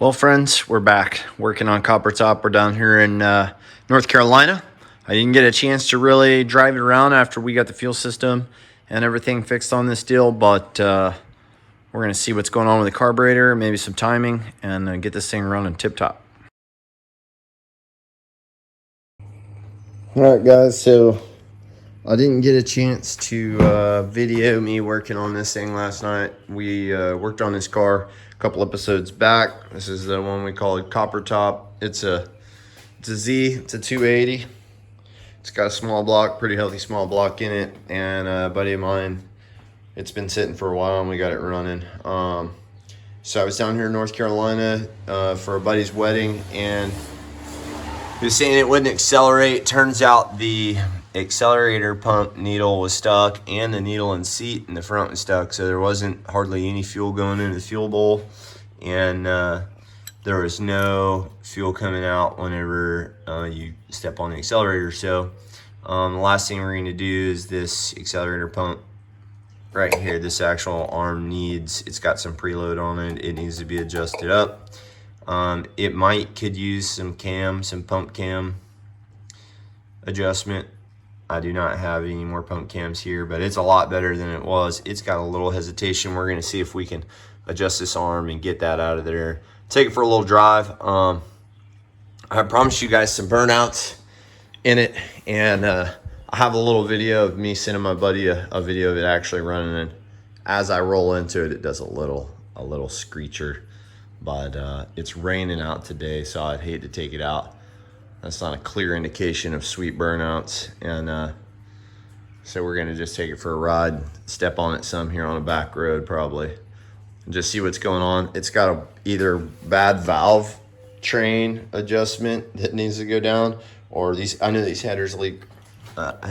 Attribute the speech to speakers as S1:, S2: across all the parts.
S1: Well, friends, we're back working on Copper Top. We're down here in North Carolina. I didn't get a chance to really drive it around after we got the fuel system and everything fixed on this deal, but we're going to see what's going on with the carburetor, maybe some timing, and get this thing running tip-top. All right, guys, so I didn't get a chance to video me working on this thing last night. We worked on this car a couple episodes back. This is the one we call it Copper Top. It's a Z, it's a 280. It's got a small block, pretty healthy small block in it, and a buddy of mine, it's been sitting for a while and we got it running. So I was down here in North Carolina for a buddy's wedding, and he was saying it wouldn't accelerate. Turns out the accelerator pump needle was stuck, and the needle and seat in the front was stuck, so there wasn't hardly any fuel going into the fuel bowl, and there was no fuel coming out whenever you step on the accelerator. So the last thing we're going to do is this accelerator pump right here, this actual arm it's got some preload on it. It needs to be adjusted up. It could use some pump cam adjustment. I do not have any more pump cams here, but it's a lot better than it was. It's got a little hesitation. We're going to see if we can adjust this arm and get that out of there. Take it for a little drive. I promised you guys some burnouts in it, and I have a little video of me sending my buddy a video of it actually running, and as I roll into it, it does a little screecher, but it's raining out today, so I'd hate to take it out. That's not a clear indication of sweet burnouts, and so we're gonna just take it for a ride, step on it some here on a back road probably, and just see what's going on. It's got a either bad valve train adjustment that needs to go down, or I know these headers leak.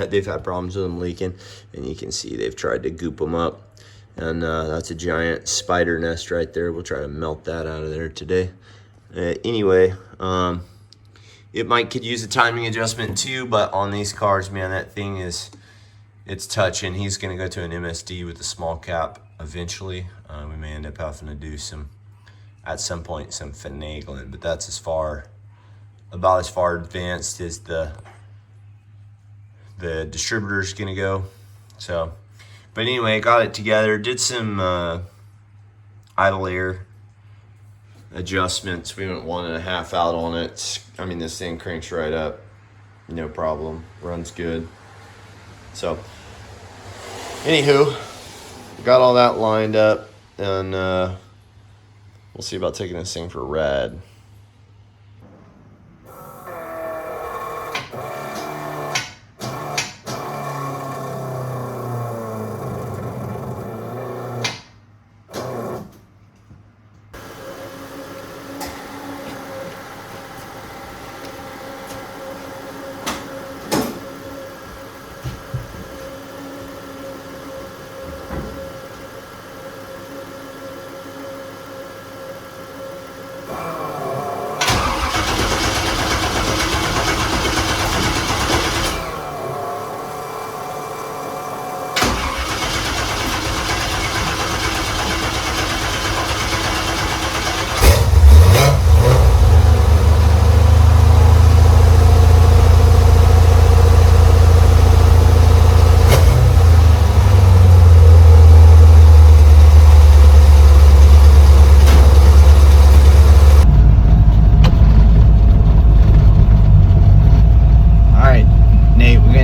S1: They've had problems with them leaking, and you can see they've tried to goop them up, and that's a giant spider nest right there. We'll try to melt that out of there today. Anyway, it could use a timing adjustment too, but on these cars, man, that thing it's touching. He's gonna go to an MSD with a small cap eventually. We may end up having to do at some point some finagling, but that's about as far advanced as the distributor's gonna go. So, but anyway, got it together, did some idle air adjustments. We went 1.5 out on it. I mean, this thing cranks right up, no problem, runs good. So anywho, got all that lined up, and we'll see about taking this thing for a ride.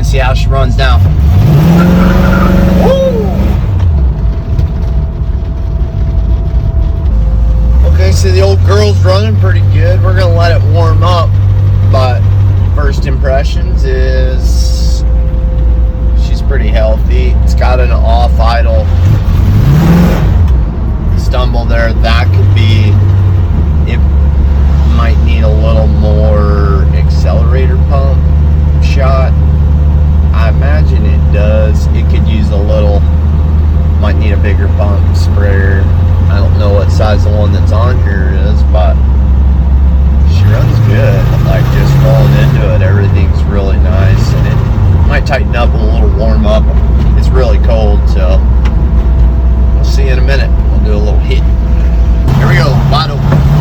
S1: See how she runs now. Woo! Okay, so the old girl's running pretty good. We're gonna let it warm up, but first impressions is she's pretty healthy. It's got an off idle stumble there. That could be, it might need a little more accelerator pump shot. I imagine it does. It could use might need a bigger pump sprayer. I don't know what size the one that's on here is, but she runs good. Like, just rolling into it, everything's really nice, and it might tighten up a little warm up. It's really cold, so we'll see in a minute. We'll do a little hit. Here we go, wide open.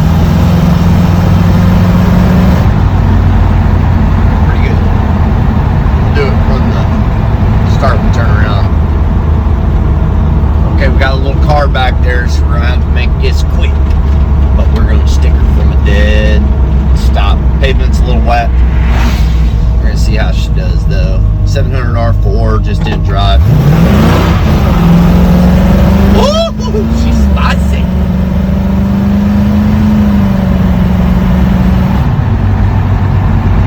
S1: pavement's a little wet. We're gonna see how she does though. 700 R4 just didn't drive. Ooh, she's spicy.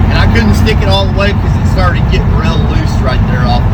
S1: And I couldn't stick it all the way because it started getting real loose right there off